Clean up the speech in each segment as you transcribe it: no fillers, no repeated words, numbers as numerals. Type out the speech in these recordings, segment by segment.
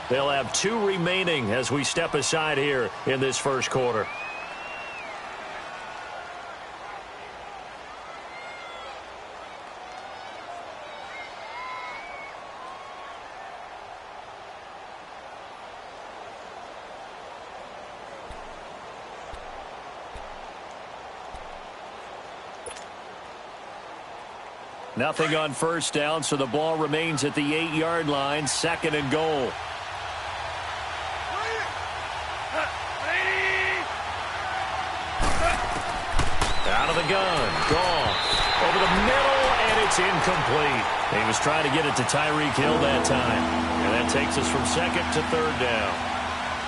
They'll have 2 remaining as we step aside here in this first quarter. Nothing on first down, so the ball remains at the 8-yard line, 2nd and goal. Out of the gun, Goff over the middle, and it's incomplete. He was trying to get it to Tyreek Hill that time, and that takes us from 2nd to 3rd down.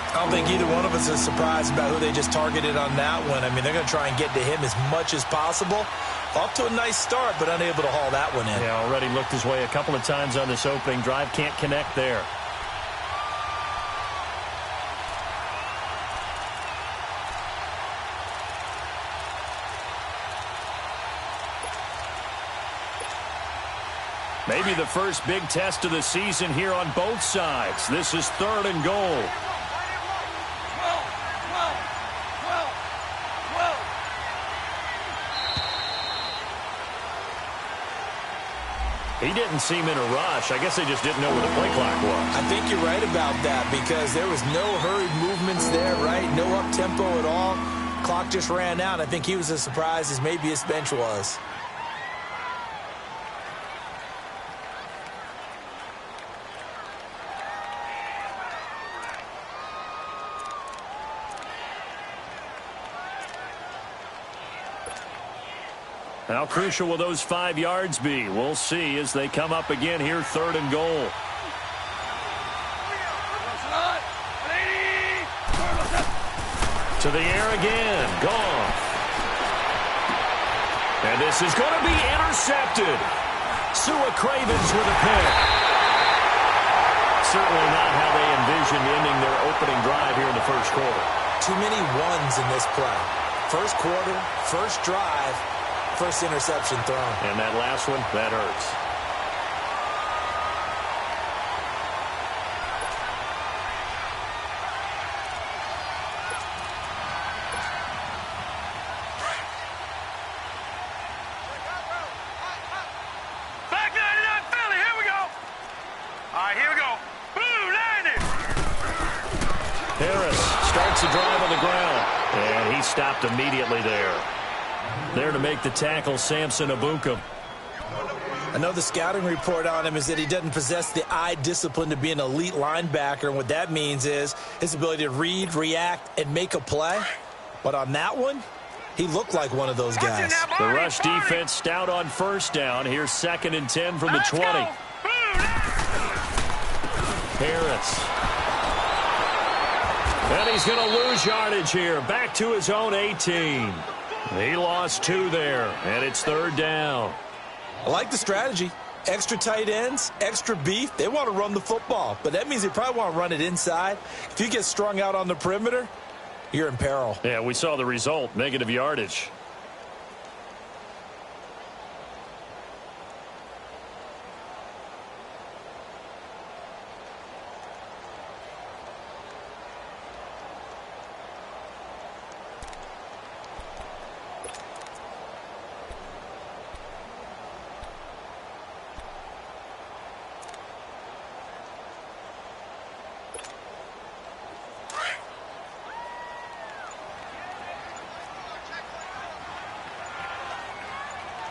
I don't think either one of us is surprised about who they just targeted on that one. I mean, they're going to try and get to him as much as possible. Off to a nice start, but unable to haul that one in. Yeah, already looked his way a couple of times on this opening drive. Can't connect there. Maybe the first big test of the season here on both sides. This is 3rd and goal. He didn't seem in a rush. I guess they just didn't know where the play clock was. I think you're right about that because there was no hurried movements there, right? No up-tempo at all. Clock just ran out. I think he was as surprised as maybe his bench was. How crucial will those 5 yards be? We'll see as they come up again here, 3rd and goal. To the air again, Goff. And this is going to be intercepted. Sua Cravens with a pick. Certainly not how they envisioned ending their opening drive here in the first quarter. Too many ones in this play. First quarter, first drive. First interception thrown. And that last one, that hurts. Back 99 Philly, here we go. All right, here we go. Blue 90. Harris starts the drive on the ground. And he stopped immediately there. There to make the tackle, Samson Ebukam. I know the scouting report on him is that he doesn't possess the eye discipline to be an elite linebacker. And what that means is his ability to read, react, and make a play. But on that one, he looked like one of those guys. The rush defense stout on first down. Here's 2nd and 10 from the 20. Harris. And he's going to lose yardage here. Back to his own 18. He lost 2 there, and it's 3rd down. I like the strategy. Extra tight ends, extra beef. They want to run the football, but that means they probably want to run it inside. If you get strung out on the perimeter, you're in peril. Yeah, we saw the result, negative yardage.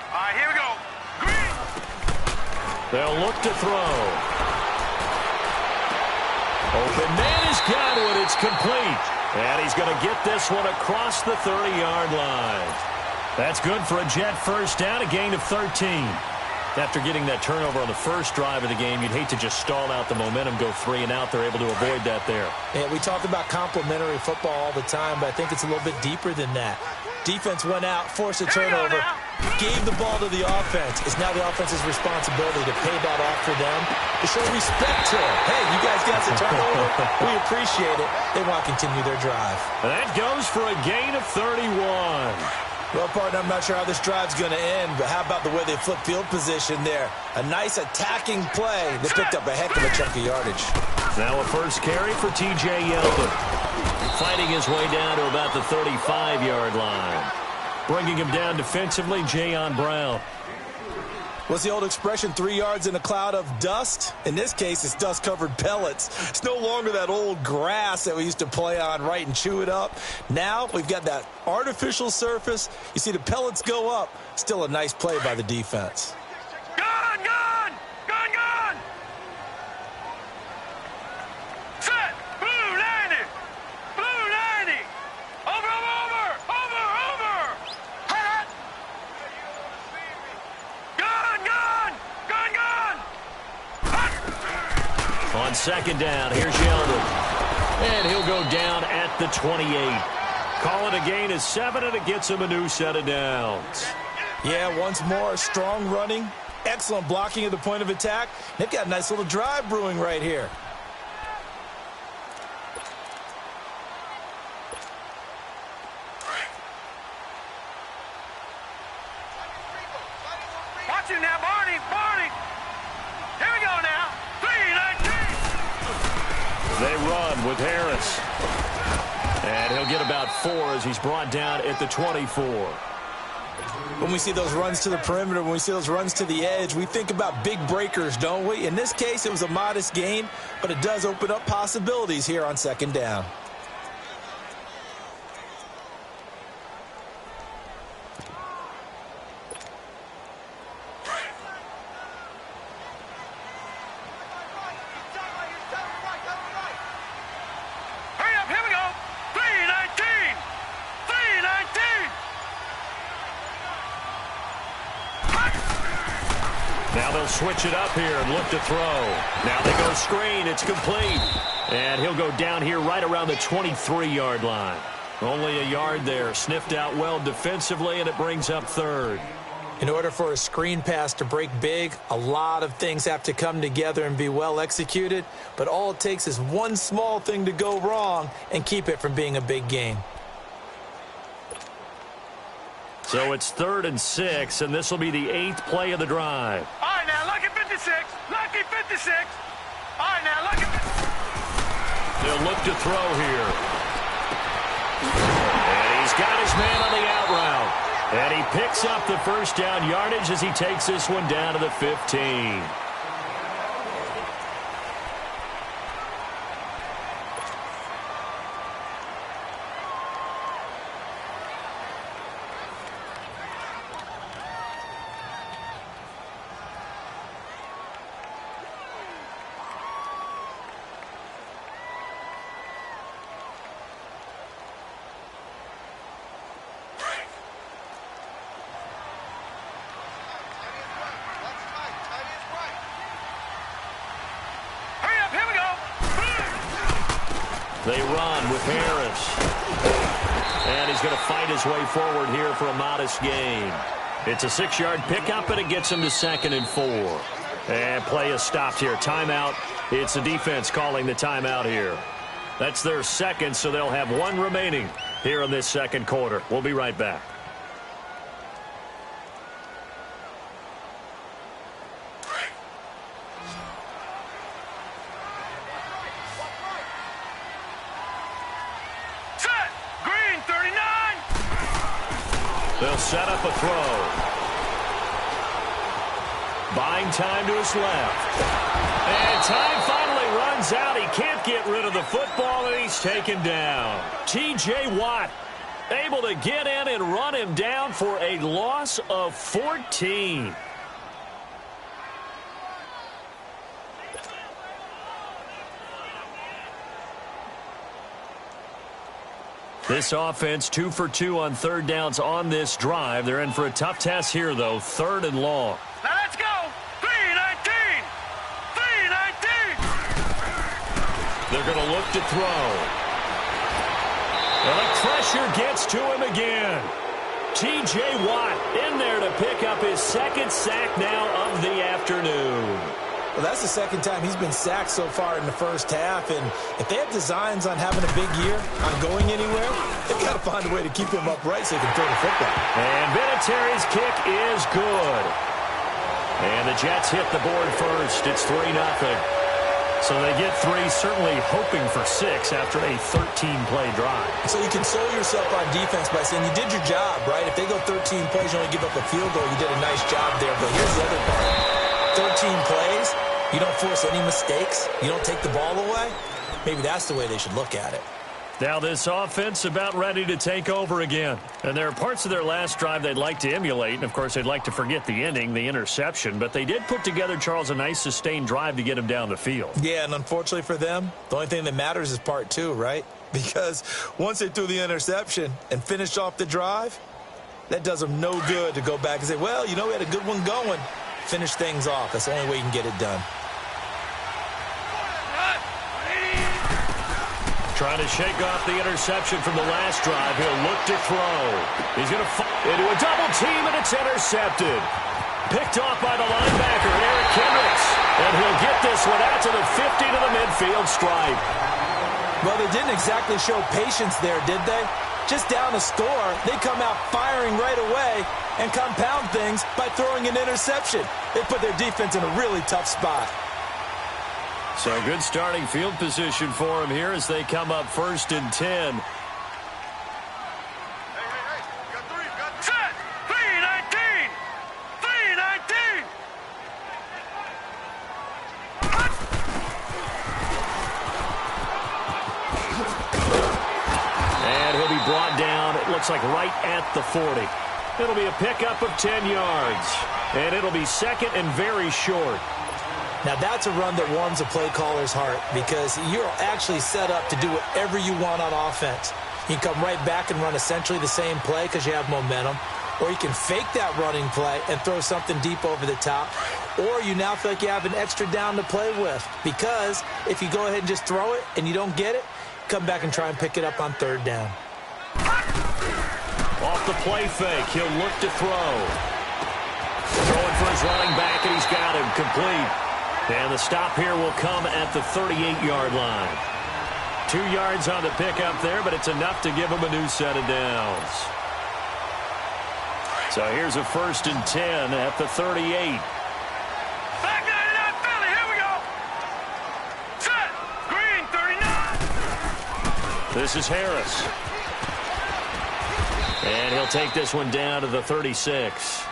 All right, here we go. Green. They'll look to throw. Open man has got it. It's complete. And he's going to get this one across the 30-yard line. That's good for a Jet first down, a gain of 13. After getting that turnover on the first drive of the game, you'd hate to just stall out the momentum, go 3 and out. They're able to avoid that there. Yeah, we talk about complementary football all the time, but I think it's a little bit deeper than that. Defense went out, forced a turnover, gave the ball to the offense. It's now the offense's responsibility to pay that off for them, to show respect to it. Hey, you guys got the turnover. We appreciate it. They want to continue their drive. And that goes for a gain of 31. Well, partner, I'm not sure how this drive's going to end, but how about the way they flipped field position there? A nice attacking play that picked up a heck of a chunk of yardage. Now a first carry for T.J. Yeldon. Fighting his way down to about the 35-yard line. Bringing him down defensively, Jayon Brown. What's the old expression, 3 yards in a cloud of dust? In this case, it's dust-covered pellets. It's no longer that old grass that we used to play on, right, and chew it up. Now we've got that artificial surface. You see the pellets go up. Still a nice play by the defense. Gone, gone! Gone, gone! Set! Blue 90! Blue 90! Over, over, over! Over, over! Hot! Gone, gone! Gone, gone! Hot! On second down, here's Yeldon. And he'll go down at the 28. Call it a gain of 7, and it gets him a new set of downs. Yeah, once more, strong running, excellent blocking at the point of attack. They've got a nice little drive brewing right here. Watch him now, Barney! Barney! Here we go now! 3-19! They run with Harris. And he'll get about 4 as he's brought down at the 24. When we see those runs to the perimeter, when we see those runs to the edge, we think about big breakers, don't we? In this case, it was a modest gain, but it does open up possibilities here on second down. Hurry up, here we go! 3-19! 3-19! Now they'll switch it up here and look to throw. Now they go screen. It's complete. And he'll go down here right around the 23-yard line. Only a yard there. Sniffed out well defensively, and it brings up third. In order for a screen pass to break big, a lot of things have to come together and be well executed. But all it takes is one small thing to go wrong and keep it from being a big gain. So it's 3rd and 6, and this will be the 8th play of the drive. All right, now, lucky 56. Lucky 56. All right, now, lucky 56. They'll look to throw here. And he's got his man on the out route. And he picks up the first down yardage as he takes this one down to the 15. They run with Harris. And he's going to fight his way forward here for a modest gain. It's a 6-yard pickup, and it gets him to 2nd and 4. And play is stopped here. Timeout. It's the defense calling the timeout here. That's their second, so they'll have 1 remaining here in this second quarter. We'll be right back. They'll set up a throw. Buying time to his left. And time finally runs out. He can't get rid of the football, and he's taken down. T.J. Watt able to get in and run him down for a loss of 14. This offense 2 for 2 on 3rd downs on this drive. They're in for a tough test here, though. 3rd and long. Now let's go. 3-19. 3-19. They're going to look to throw. And the pressure gets to him again. T.J. Watt in there to pick up his 2nd sack now of the afternoon. Well, that's the 2nd time he's been sacked so far in the first half. And if they have designs on having a big year, on going anywhere, they've got to find a way to keep him upright so he can throw the football. And Vinatieri's kick is good. And the Jets hit the board first. It's 3-0. So they get 3, certainly hoping for 6 after a 13-play drive. So you console yourself on defense by saying you did your job, right? If they go 13 plays, you only give up a field goal, you did a nice job there. But here's the other part. 13 plays, you don't force any mistakes, you don't take the ball away. Maybe that's the way they should look at it. Now this offense about ready to take over again. And there are parts of their last drive they'd like to emulate. And, of course, they'd like to forget the ending, the interception. But they did put together, Charles, a nice sustained drive to get him down the field. Yeah, and unfortunately for them, the only thing that matters is part 2, right? Because once they threw the interception and finished off the drive, that does them no good to go back and say, well, you know, we had a good one going. Finish things off. That's the only way you can get it done. Trying to shake off the interception from the last drive. He'll look to throw. He's going to fall into a double team, and it's intercepted. Picked off by the linebacker, Eric Kendricks. And he'll get this one out to the 50 to the midfield stripe. Well, they didn't exactly show patience there, did they? Just down a score, they come out firing right away and compound things by throwing an interception. They put their defense in a really tough spot. So good starting field position for him here as they come up 1st and 10. Set! 3-19! 3-19! And he'll be brought down, it looks like right at the 40. It'll be a pickup of 10 yards. And it'll be 2nd and very short. Now, that's a run that warms a play caller's heart because you're actually set up to do whatever you want on offense. You can come right back and run essentially the same play because you have momentum, or you can fake that running play and throw something deep over the top, or you now feel like you have an extra down to play with because if you go ahead and just throw it and you don't get it, come back and try and pick it up on 3rd down. Off the play fake, he'll look to throw. Throwing for his running back, and he's got him complete. And the stop here will come at the 38-yard line. 2 yards on the pickup there, but it's enough to give him a new set of downs. So here's a 1st and 10 at the 38. Back 99 Philly, here we go! Set! Green 39! This is Harris. And he'll take this one down to the 36.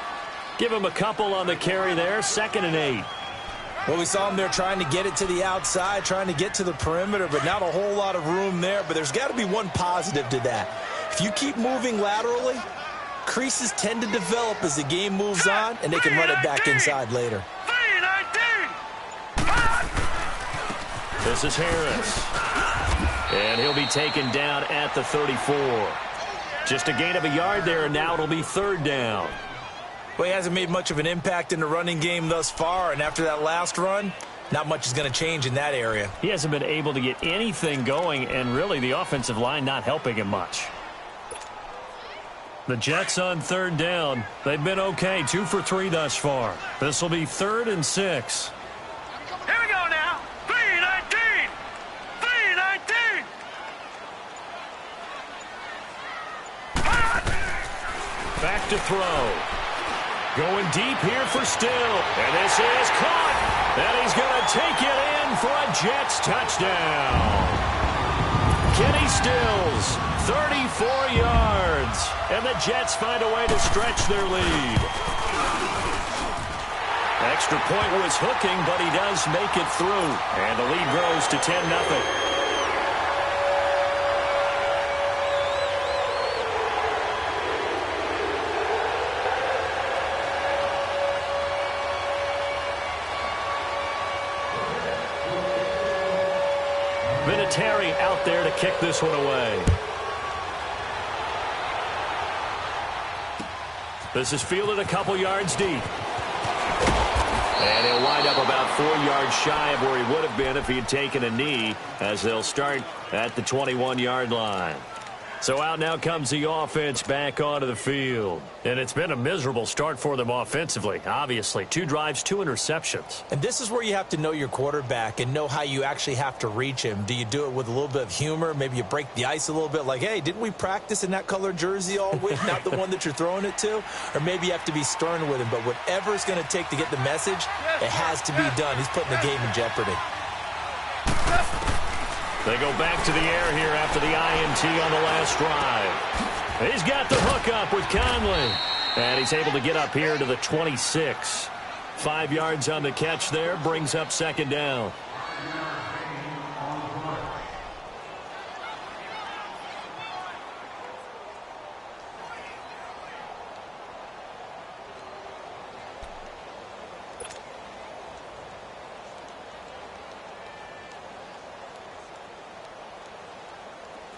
Give him a couple on the carry there, 2nd and 8. Well, we saw him there trying to get it to the outside, trying to get to the perimeter, but not a whole lot of room there. But there's got to be one positive to that. If you keep moving laterally, creases tend to develop as the game moves on, and they can run it back inside later. 3-19! This is Harris. And he'll be taken down at the 34. Just a gain of a yard there, and now it'll be 3rd down. Well, he hasn't made much of an impact in the running game thus far, and after that last run, not much is going to change in that area. He hasn't been able to get anything going, and really the offensive line not helping him much. The Jets on 3rd down. They've been okay, 2 for 3 thus far. This will be 3rd and 6. Here we go now! 3-19! 3-19! Back to throw. Going deep here for Still. And this is caught. And he's going to take it in for a Jets touchdown. Kenny Stills, 34 yards. And the Jets find a way to stretch their lead. Extra point was hooking, but he does make it through. And the lead grows to 10-0. Vinatieri out there to kick this one away. This is fielded a couple yards deep. And he'll wind up about 4 yards shy of where he would have been if he had taken a knee, as they'll start at the 21-yard line. So out now comes the offense back onto the field. And it's been a miserable start for them offensively, obviously. 2 drives, 2 interceptions. And this is where you have to know your quarterback and know how you actually have to reach him. Do you do it with a little bit of humor? Maybe you break the ice a little bit like, hey, didn't we practice in that color jersey all week, not the one that you're throwing it to? Or maybe you have to be stern with him. But whatever it's going to take to get the message, it has to be done. He's putting the game in jeopardy. They go back to the air here after the INT on the last drive. He's got the hook up with Conley. And he's able to get up here to the 26. 5 yards on the catch there, brings up second down.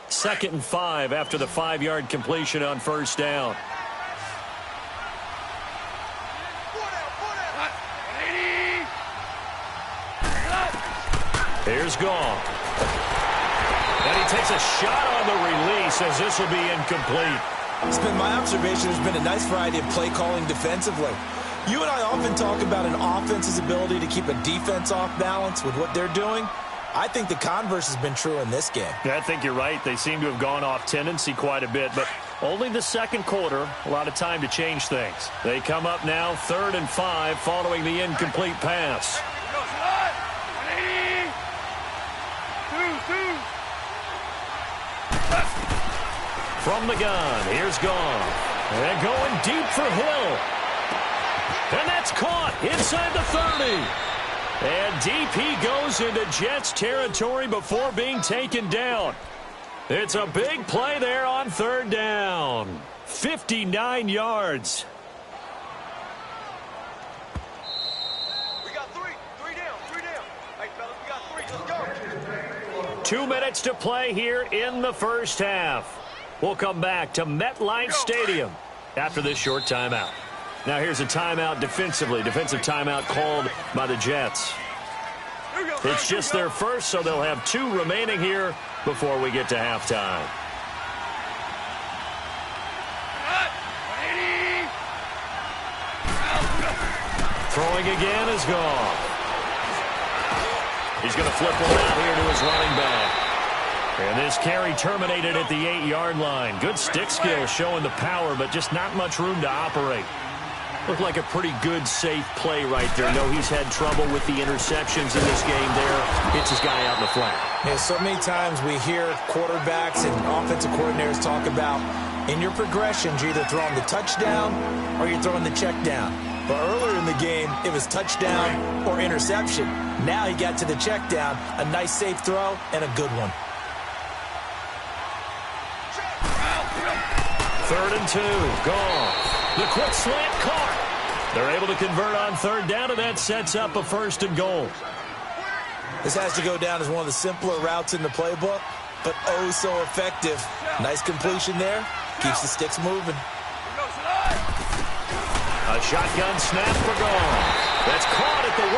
Second and 5 after the 5-yard completion on first down. Here's Goff. And he takes a shot on the release as this will be incomplete. It's been my observation there's been a nice variety of play calling defensively. You and I often talk about an offense's ability to keep a defense off balance with what they're doing. I think the converse has been true in this game. Yeah, I think you're right. They seem to have gone off tendency quite a bit, but only the second quarter, a lot of time to change things. They come up now 3rd and 5 following the incomplete pass. From the gun, here's Goff. And going deep for Hill. And that's caught inside the 30. And deep he goes into Jets territory before being taken down. It's a big play there on 3rd down. 59 yards. We got three down. Hey, fellas, we got 3. Let's go. 2 minutes to play here in the first half. We'll come back to MetLife Stadium after this short timeout. Now here's a timeout defensively. Defensive timeout called by the Jets. It's just their first, so they'll have 2 remaining here before we get to halftime. Throwing again is Goff. He's going to flip one out here to his running back. And this carry terminated at the 8-yard line. Good stick skill showing the power, but just not much room to operate. Looked like a pretty good, safe play right there. No, he's had trouble with the interceptions in this game there. Hits his guy out in the flat. Yeah, so many times we hear quarterbacks and offensive coordinators talk about in your progressions, you're either throwing the touchdown or you're throwing the check down. But earlier in the game, it was touchdown or interception. Now he got to the check down, a nice safe throw, and a good one. 3rd and 2. Goff. The quick slant caught. They're able to convert on 3rd down, and that sets up a 1st and goal. This has to go down as one of the simpler routes in the playbook, but oh so effective. Nice completion there. Keeps the sticks moving. A shotgun snap for Goff. That's caught at the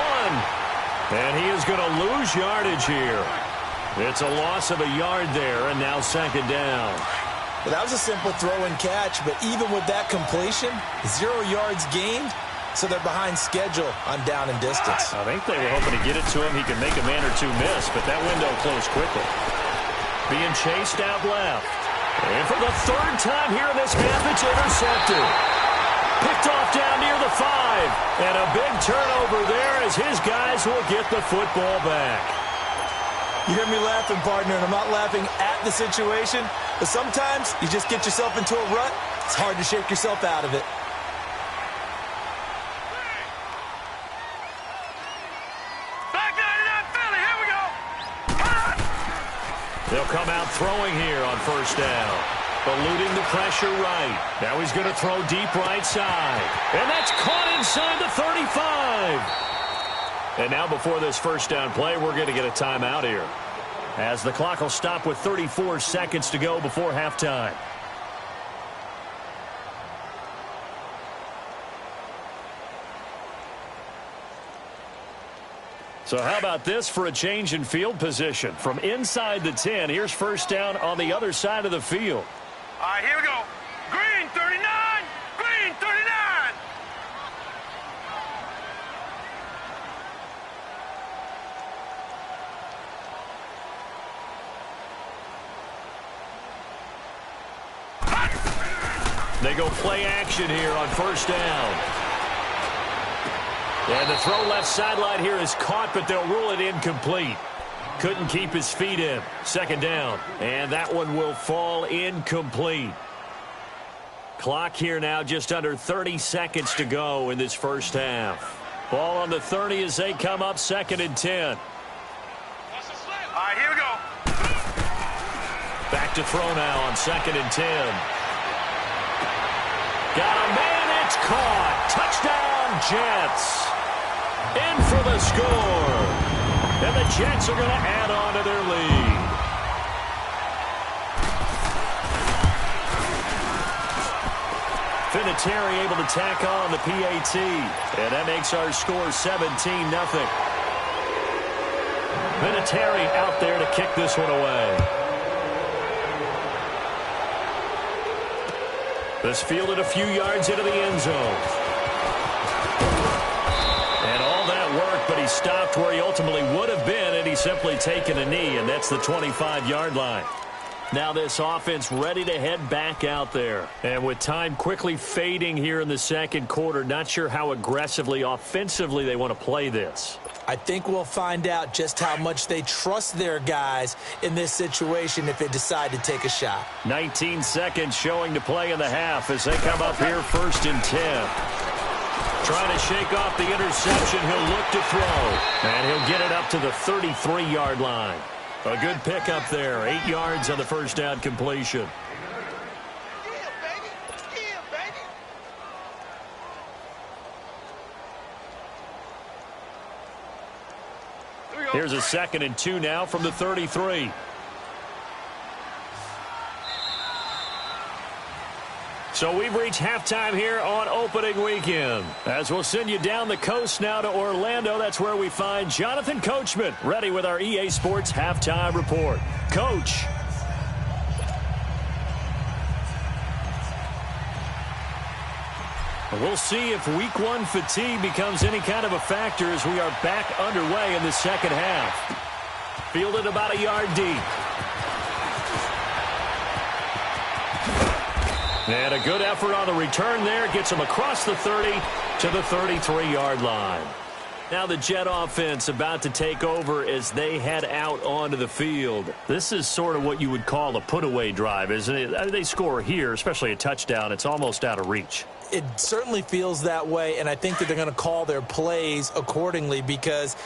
1. And he is going to lose yardage here. It's a loss of a yard there, and now 2nd down. Well, that was a simple throw and catch, but even with that completion, 0 yards gained, so they're behind schedule on down and distance. I think they were hoping to get it to him. He could make a man or 2 miss, but that window closed quickly. Being chased out left. And for the 3rd time here in this half, it's intercepted. Picked off down near the 5. And a big turnover there as his guys will get the football back. You hear me laughing, partner, and I'm not laughing at the situation, but sometimes you just get yourself into a rut. It's hard to shake yourself out of it. Back 99 Philly, here we go. They'll come out throwing here on 1st down. Eluding the pressure right. Now he's going to throw deep right side. And that's caught inside the 35. And now before this 1st down play, we're going to get a timeout here, as the clock will stop with 34 seconds to go before halftime. So how about this for a change in field position? From inside the 10, here's 1st down on the other side of the field. All right, here we go. Green 39. Green 39. They go play action here on 1st down. And the throw left sideline here is caught, but they'll rule it incomplete. Couldn't keep his feet in. Second down. And that one will fall incomplete. Clock here now, just under 30 seconds to go in this first half. Ball on the 30 as they come up, 2nd and 10. All right, here we go. Back to throw now on 2nd and 10. Got a man, it's caught. Touchdown, Jets. In for the score. And the Jets are going to add on to their lead. Vinatieri able to tack on the PAT. And that makes our score 17-0. Vinatieri out there to kick this one away. This fielded a few yards into the end zone. And all that work, but he stopped where he ultimately would have been, and he's simply taken a knee, and that's the 25-yard line. Now this offense ready to head back out there. And with time quickly fading here in the second quarter, not sure how aggressively, offensively they want to play this. I think we'll find out just how much they trust their guys in this situation if they decide to take a shot. 19 seconds showing to play in the half as they come up here 1st and 10. Trying to shake off the interception. He'll look to throw. And he'll get it up to the 33-yard line. A good pickup there. 8 yards on the first down completion. Here's a 2nd and 2 now from the 33. So we've reached halftime here on opening weekend. As we'll send you down the coast now to Orlando, that's where we find Jonathan Coachman, ready with our EA Sports halftime report. Coach. We'll see if week 1 fatigue becomes any kind of a factor as we are back underway in the second half. Fielded about a yard deep. And a good effort on the return there. Gets him across the 30 to the 33-yard line. Now the Jet offense about to take over as they head out onto the field. This is sort of what you would call a put-away drive, isn't it? They score here, especially a touchdown. It's almost out of reach. It certainly feels that way, and I think that they're going to call their plays accordingly because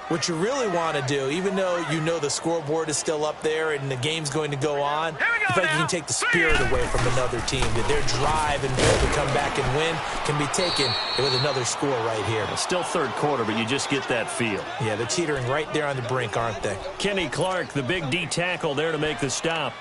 what you really want to do, even though you know the scoreboard is still up there and the game's going to go on, I think you can take the spirit away from another team. That their drive and will to come back and win can be taken with another score right here. Still third quarter, but you just get that feel. Yeah, they're teetering right there on the brink, aren't they? Kenny Clark, the big D tackle there to make the stop.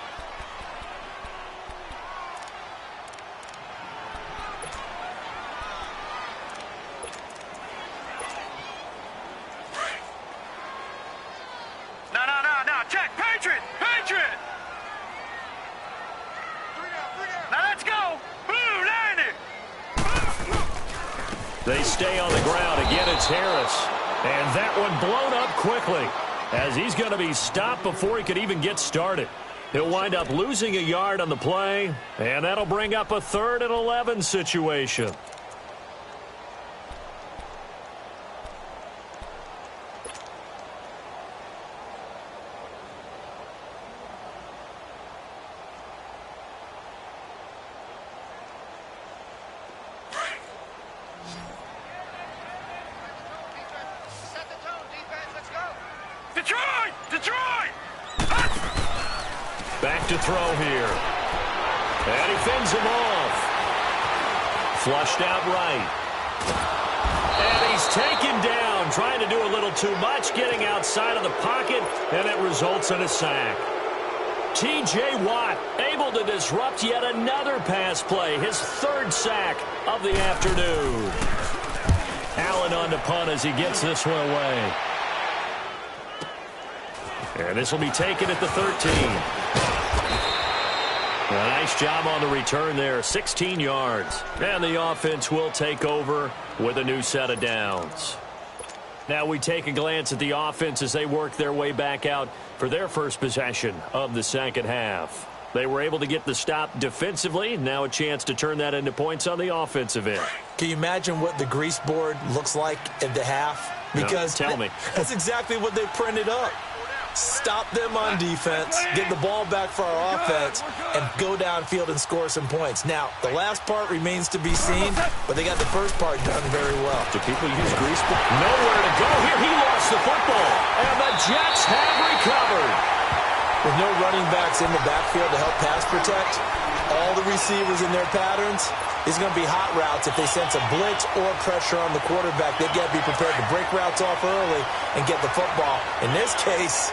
They stay on the ground. Again, it's Harris. And that one blown up quickly as he's going to be stopped before he could even get started. He'll wind up losing a yard on the play, and that'll bring up a 3rd and 11 situation. Back to throw here. And he fends him off. Flushed out right. And he's taken down, trying to do a little too much, getting outside of the pocket, and it results in a sack. T.J. Watt able to disrupt yet another pass play, his 3rd sack of the afternoon. Allen on the punt as he gets this one away. And this will be taken at the 13. A nice job on the return there, 16 yards. And the offense will take over with a new set of downs. Now we take a glance at the offense as they work their way back out for their first possession of the second half. They were able to get the stop defensively. Now a chance to turn that into points on the offensive end. Can you imagine what the grease board looks like at the half? Because no, tell me. That's exactly what they printed up. Stop them on defense, get the ball back for our offense, and go downfield and score some points. Now, the last part remains to be seen, but they got the first part done very well. Do people use grease? Nowhere to go here. He lost the football, and the Jets have recovered. With no running backs in the backfield to help pass protect, all the receivers in their patterns, these are going to be hot routes. If they sense a blitz or pressure on the quarterback, they've got to be prepared to break routes off early and get the football. In this case,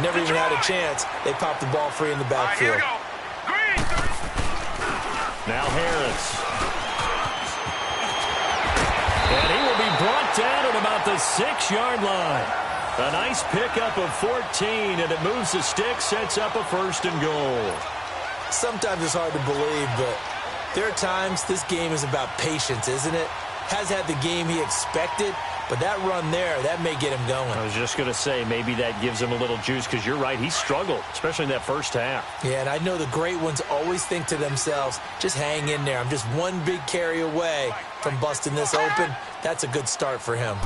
never even had a chance. They popped the ball free in the backfield. Now Harris. And he will be brought down at about the 6-yard line. A nice pickup of 14, and it moves the stick, sets up a 1st and goal. Sometimes it's hard to believe, but there are times this game is about patience, isn't it? Has had the game he expected, but that run there, that may get him going. I was just going to say, maybe that gives him a little juice, because you're right, he struggled, especially in that first half. Yeah, and I know the great ones always think to themselves, just hang in there. I'm just one big carry away from busting this open. That's a good start for him.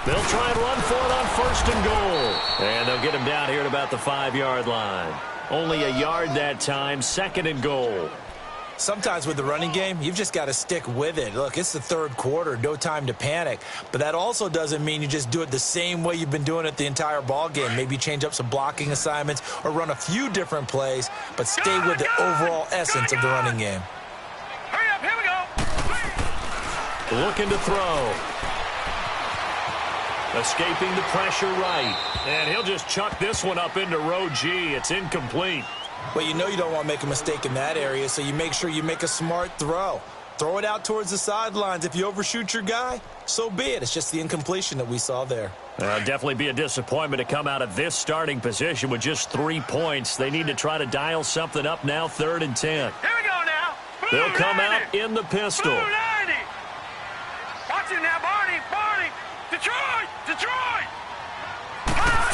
They'll try and run for it on 1st and goal. And they'll get him down here at about the 5-yard line. Only a yard that time, 2nd and goal. Sometimes with the running game, you've just got to stick with it. Look, it's the 3rd quarter, no time to panic. But that also doesn't mean you just do it the same way you've been doing it the entire ball game. Maybe change up some blocking assignments or run a few different plays, but stay with the overall essence of the running game. Hurry up, here we go. Looking to throw. Escaping the pressure right. And he'll just chuck this one up into row G. It's incomplete. Well, you know you don't want to make a mistake in that area, so you make sure you make a smart throw. Throw it out towards the sidelines. If you overshoot your guy, so be it. It's just the incompletion that we saw there. Definitely be a disappointment to come out of this starting position with just 3 points. They need to try to dial something up now, 3rd and 10. Here we go now. They'll come out in the pistol. Watch it now, Barney. Detroit.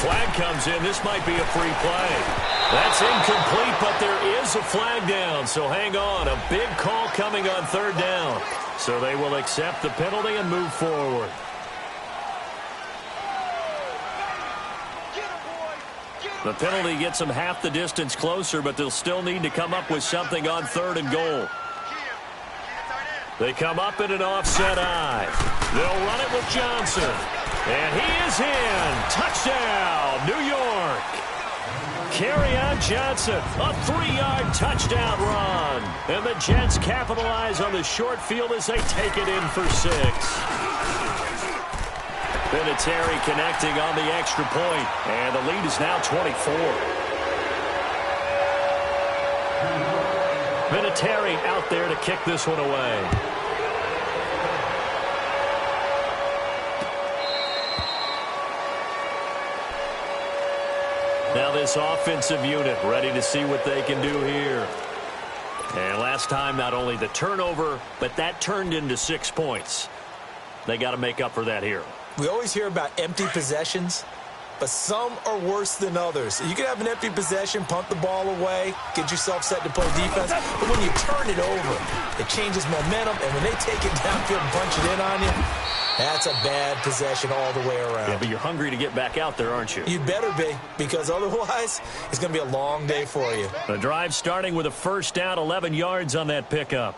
Flag comes in. This might be a free play. That's incomplete, but there is a flag down, so hang on. A big call coming on 3rd down. So they will accept the penalty and move forward. The penalty gets them half the distance closer, but they'll still need to come up with something on 3rd and goal. They come up in an offset eye. They'll run it with Johnson. And he is in. Touchdown, New York. Kerryon Johnson, a 3-yard touchdown run. And the Jets capitalize on the short field as they take it in for 6. Vinatieri connecting on the extra point. And the lead is now 24. Vinatieri out there to kick this one away. Now this offensive unit ready to see what they can do here. And last time, not only the turnover, but that turned into 6 points. They got to make up for that here. We always hear about empty possessions, but some are worse than others. You can have an empty possession, punt the ball away, get yourself set to play defense, but when you turn it over, it changes momentum, and when they take it downfield and punch it in on you, that's a bad possession all the way around. Yeah, but you're hungry to get back out there, aren't you? You better be, because otherwise, it's going to be a long day for you. The drive starting with a 1st down, 11 yards on that pickup.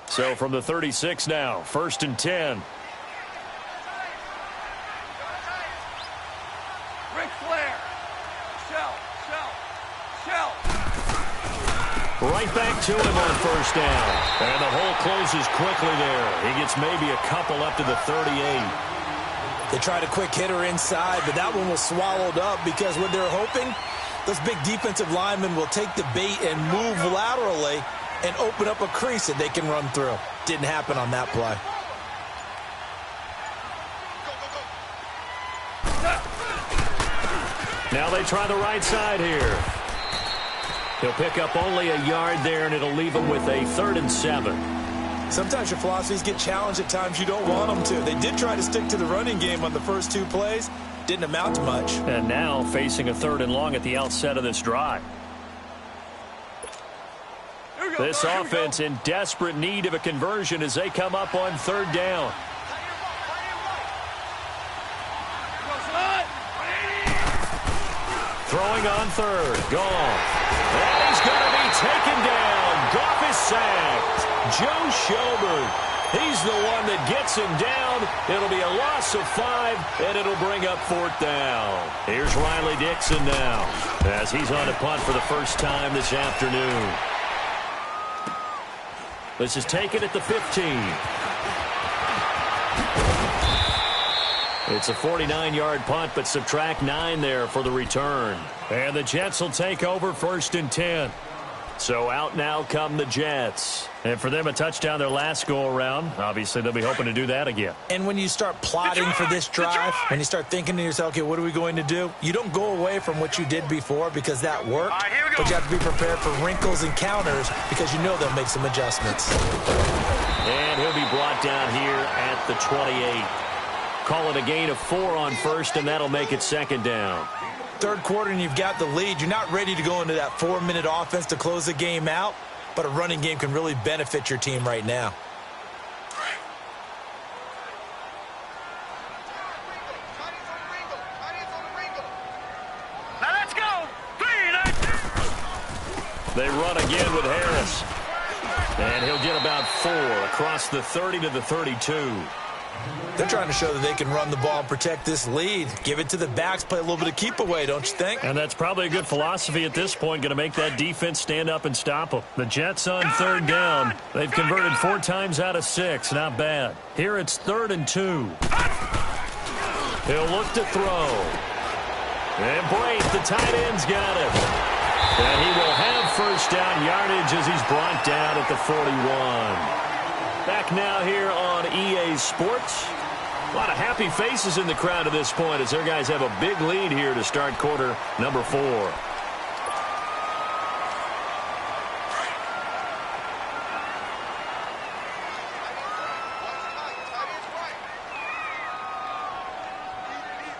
So from the 36 now, 1st and 10. Ric Flair. Shell. Right back to him on 1st down. And the hole closes quickly there. He gets maybe a couple up to the 38. They tried a quick hitter inside, but that one was swallowed up because what they're hoping, those big defensive linemen will take the bait and move laterally and open up a crease that they can run through. Didn't happen on that play. Now they try the right side here. He'll pick up only a yard there, and it'll leave him with a 3rd and 7. Sometimes your philosophies get challenged at times you don't want them to. They did try to stick to the running game on the first 2 plays. Didn't amount to much. And now facing a 3rd and long at the outset of this drive. This offense in desperate need of a conversion as they come up on 3rd down. Throwing on third. Goff. And he's going to be taken down. Goff is sacked. Joe Schobert. He's the one that gets him down. It'll be a loss of 5, and it'll bring up 4th down. Here's Riley Dixon now as he's on a punt for the first time this afternoon. This is taken at the 15. It's a 49-yard punt, but subtract 9 there for the return. And the Jets will take over 1st and 10. So out now come the Jets. And for them, a touchdown their last go-around. Obviously, they'll be hoping to do that again. And when you start plotting for this drive, when you start thinking to yourself, okay, what are we going to do? You don't go away from what you did before because that worked. But you have to be prepared for wrinkles and counters because you know they'll make some adjustments. And he'll be brought down here at the 28. Call it a gain of 4 on 1st, and that'll make it 2nd down. 3rd quarter and you've got the lead. You're not ready to go into that 4-minute offense to close the game out, but a running game can really benefit your team right now. Now let's go. They run again with Harris. And he'll get about 4 across the 30 to the 32. They're trying to show that they can run the ball and protect this lead. Give it to the backs, play a little bit of keep away, don't you think? And that's probably a good philosophy at this point, going to make that defense stand up and stop them. The Jets on 3rd down. They've converted 4 times out of 6. Not bad. Here it's 3rd and 2. He'll look to throw. And Braith, the tight end's got it. And he will have 1st down yardage as he's brought down at the 41. Back now here on EA Sports. A lot of happy faces in the crowd at this point as their guys have a big lead here to start quarter number 4.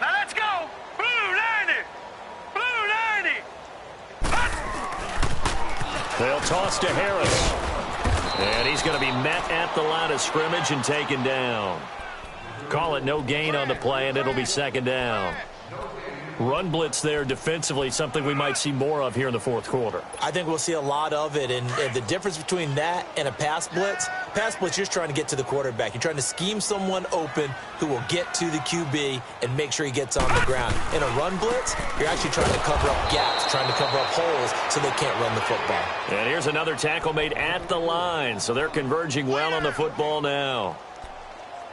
Now let's go. Blue 90. Blue 90. They'll toss to Harris. And he's going to be met at the line of scrimmage and taken down. Call it no gain on the play, and it'll be 2nd down. Run blitz there defensively, something we might see more of here in the 4th quarter. I think we'll see a lot of it, and the difference between that and a pass blitz, you're just trying to get to the quarterback. You're trying to scheme someone open who will get to the QB and make sure he gets on the ground. In a run blitz, you're actually trying to cover up gaps, trying to cover up holes so they can't run the football. And here's another tackle made at the line, so they're converging well on the football now.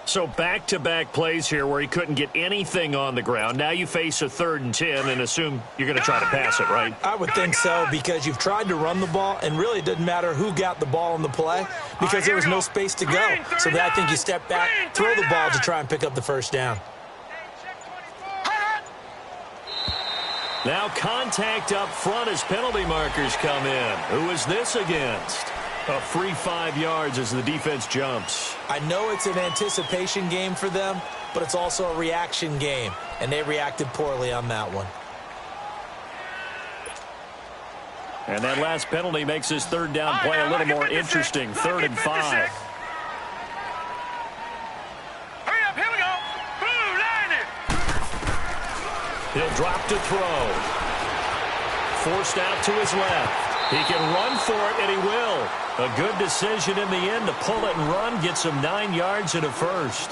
So back-to-back plays here where he couldn't get anything on the ground. Now you face a 3rd and 10 and assume you're going to try to pass it, right? I would think so because you've tried to run the ball, and really it doesn't matter who got the ball in the play because there was no space to go. So I think you step back, throw the ball to try and pick up the 1st down. Now contact up front as penalty markers come in. Who is this against? A free 5 yards as the defense jumps. I know it's an anticipation game for them, but it's also a reaction game, and they reacted poorly on that one. And that last penalty makes his 3rd down play a little more interesting. 3rd and 5. Hurry up, here we go. Blue 90. He'll drop to throw. Forced out to his left. He can run for it, and he will. A good decision in the end to pull it and run, gets him 9 yards and a 1st.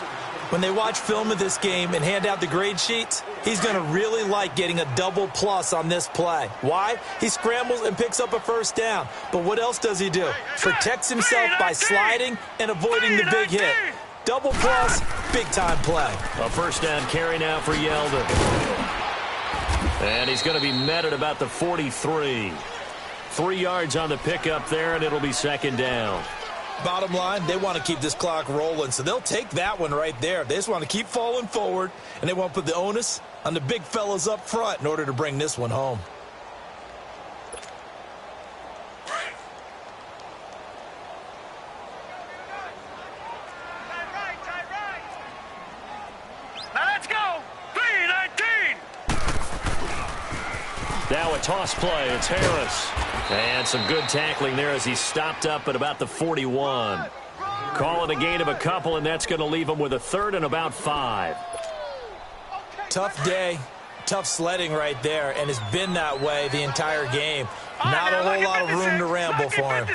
When they watch film of this game and hand out the grade sheets, he's going to really like getting a double plus on this play. Why? He scrambles and picks up a 1st down. But what else does he do? Protects himself by sliding and avoiding the big hit. Double plus, big-time play. A 1st down carry now for Yeldon. And he's going to be met at about the 43. 3 yards on the pickup there, and it'll be 2nd down. Bottom line, they want to keep this clock rolling, so they'll take that one right there. They just want to keep falling forward, and they want to put the onus on the big fellas up front in order to bring this one home. Now let's go. 3-19. Now a toss play. It's Harris. And some good tackling there as he stopped up at about the 41. Call it a gain of a couple, and that's going to leave him with a 3rd and about 5. Tough day. Tough sledding right there, and it's been that way the entire game. Not a whole lot of room to ramble for him.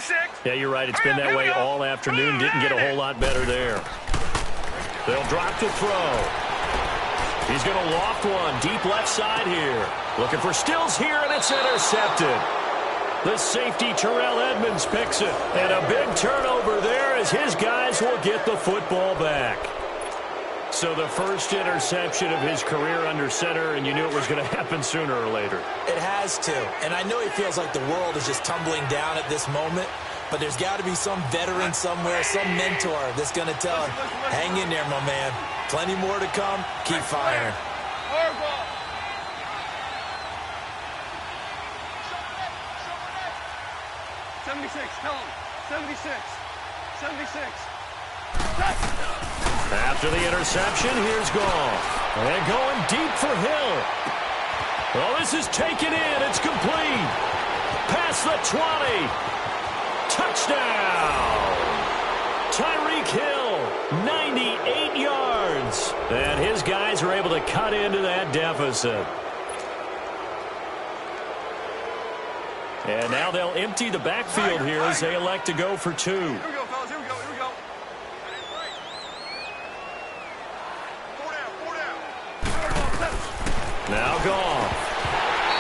Yeah, you're right. It's been that way all afternoon. Didn't get a whole lot better there. They'll drop to throw. He's going to loft one deep left side here. Looking for Stills here, and it's intercepted. The safety, Terrell Edmonds, picks it. And a big turnover there as his guys will get the football back. So the first interception of his career under center, and you knew it was going to happen sooner or later. It has to. And I know he feels like the world is just tumbling down at this moment, but there's got to be some veteran somewhere, some mentor that's going to tell him, hang in there, my man. Plenty more to come. Keep firing. 76, tell him. 76. 76. After the interception, here's Goff. And going deep for Hill. Well, this is taken in. It's complete. Past the 20. Touchdown. Tyreek Hill, 98 yards. And his guys are able to cut into that deficit. And now they'll empty the backfield here as they elect to go for 2. Here we go, fellas. Here we go. Here we go. 4 down. Now Goff.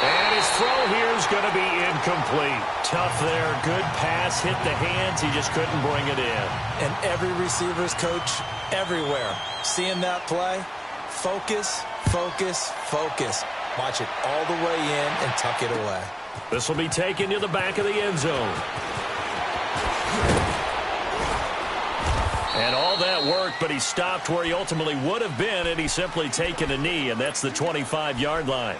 And his throw here is going to be incomplete. Tough there. Good pass. Hit the hands. He just couldn't bring it in. And every receiver's coach everywhere. Seeing that play, focus, focus, focus. Watch it all the way in and tuck it away. This will be taken to the back of the end zone. And all that worked, but he stopped where he ultimately would have been, and he's simply taken a knee, and that's the 25-yard line.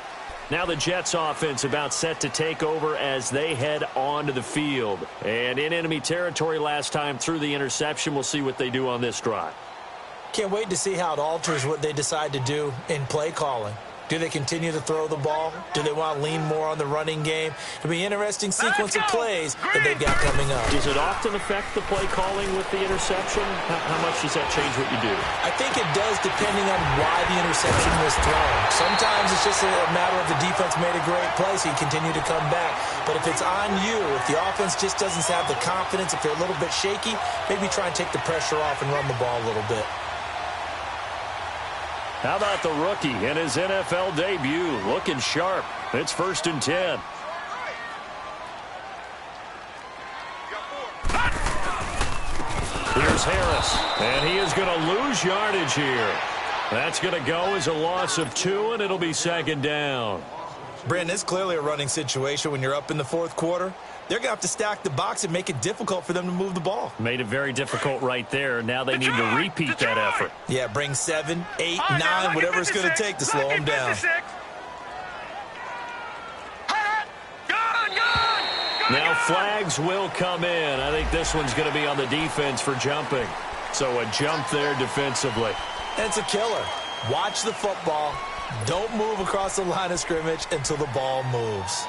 Now the Jets offense about set to take over as they head onto the field. And in enemy territory last time through the interception. We'll see what they do on this drive. Can't wait to see how it alters what they decide to do in play calling. Do they continue to throw the ball? Do they want to lean more on the running game? It'll be an interesting sequence of plays that they've got coming up. Does it often affect the play calling with the interception? How much does that change what you do? I think it does depending on why the interception was thrown. Sometimes it's just a matter of the defense made a great play, so you continue to come back. But if it's on you, if the offense just doesn't have the confidence, if they're a little bit shaky, maybe try and take the pressure off and run the ball a little bit. How about the rookie in his NFL debut? Looking sharp. It's 1st and 10. Here's Harris. And he is going to lose yardage here. That's going to go as a loss of 2, and it'll be 2nd down. Brandon, it's clearly a running situation when you're up in the 4th quarter. They're going to have to stack the box and make it difficult for them to move the ball. Made it very difficult right there. Now they need to repeat that effort. Yeah, bring 7, 8, 9, whatever it's going to take to slow them down. Now flags will come in. I think this one's going to be on the defense for jumping. So a jump there defensively. And it's a killer. Watch the football. Don't move across the line of scrimmage until the ball moves.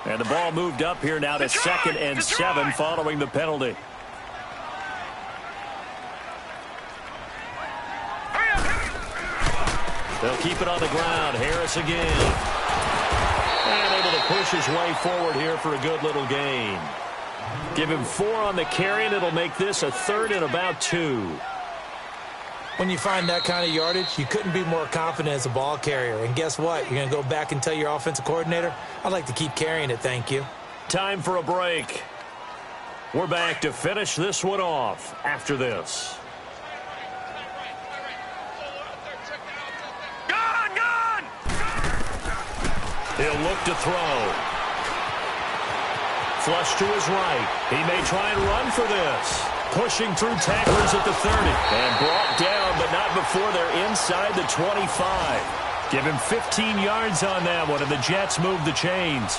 And the ball moved up here now to 2nd and 7 following the penalty. They'll keep it on the ground. Harris again. And able to push his way forward here for a good little gain. Give him 4 on the carry, and it'll make this a 3rd and about 2. When you find that kind of yardage, you couldn't be more confident as a ball carrier. And guess what? You're going to go back and tell your offensive coordinator, I'd like to keep carrying it, thank you. Time for a break. We're back to finish this one off after this. He'll look to throw. Flush to his right. He may try and run for this. Pushing through tacklers at the 30. And brought down, but not before they're inside the 25. Give him 15 yards on that one, and the Jets move the chains.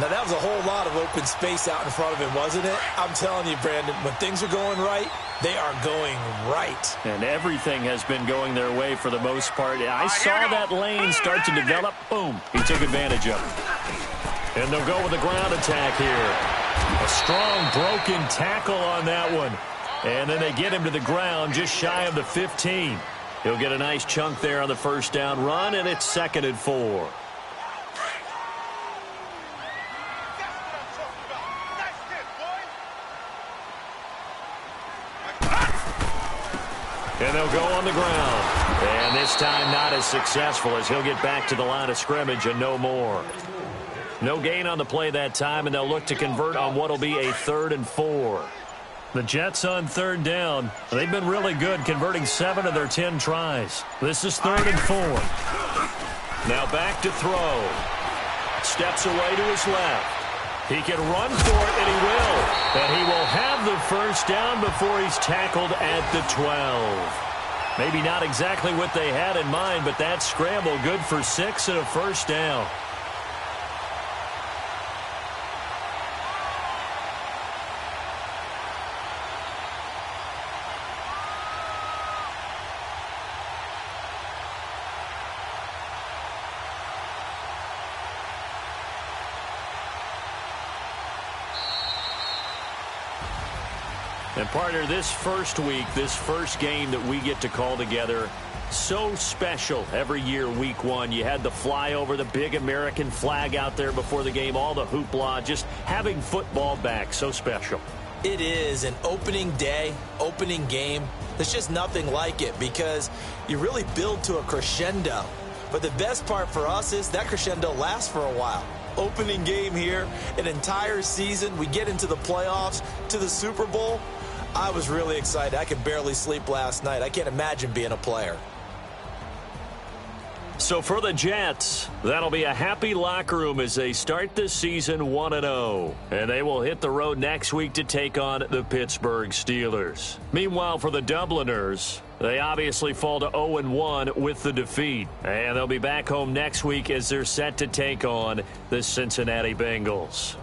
Now, that was a whole lot of open space out in front of him, wasn't it? I'm telling you, Brandon, when things are going right, they are going right. And everything has been going their way for the most part. I saw that lane start to develop. Boom. He took advantage of it. And they'll go with a ground attack here. A strong broken tackle on that one. And then they get him to the ground just shy of the 15. He'll get a nice chunk there on the first down run, and it's 2nd and 4. And they'll go on the ground. And this time not as successful as he'll get back to the line of scrimmage and no more. No gain on the play that time, and they'll look to convert on what will be a 3rd and 4. The Jets on 3rd down. They've been really good, converting 7 of their 10 tries. This is 3rd and 4. Now back to throw. Steps away to his left. He can run for it, and he will. And he will have the first down before he's tackled at the 12. Maybe not exactly what they had in mind, but that scramble good for 6 and a first down. And partner, this first week, this first game that we get to call together, so special every year, week 1. You had the flyover, the big American flag out there before the game, all the hoopla, just having football back, so special. It is an opening day, opening game. There's just nothing like it because you really build to a crescendo. But the best part for us is that crescendo lasts for a while. Opening game here, an entire season. We get into the playoffs, to the Super Bowl. I was really excited. I could barely sleep last night. I can't imagine being a player. So for the Jets, that'll be a happy locker room as they start this season 1-0. And they will hit the road next week to take on the Pittsburgh Steelers. Meanwhile, for the Dubliners, they obviously fall to 0-1 with the defeat. And they'll be back home next week as they're set to take on the Cincinnati Bengals.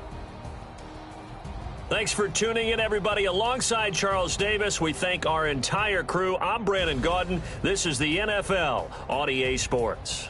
Thanks for tuning in, everybody. Alongside Charles Davis, we thank our entire crew. I'm Brandon Gaudin. This is the NFL on EA Sports.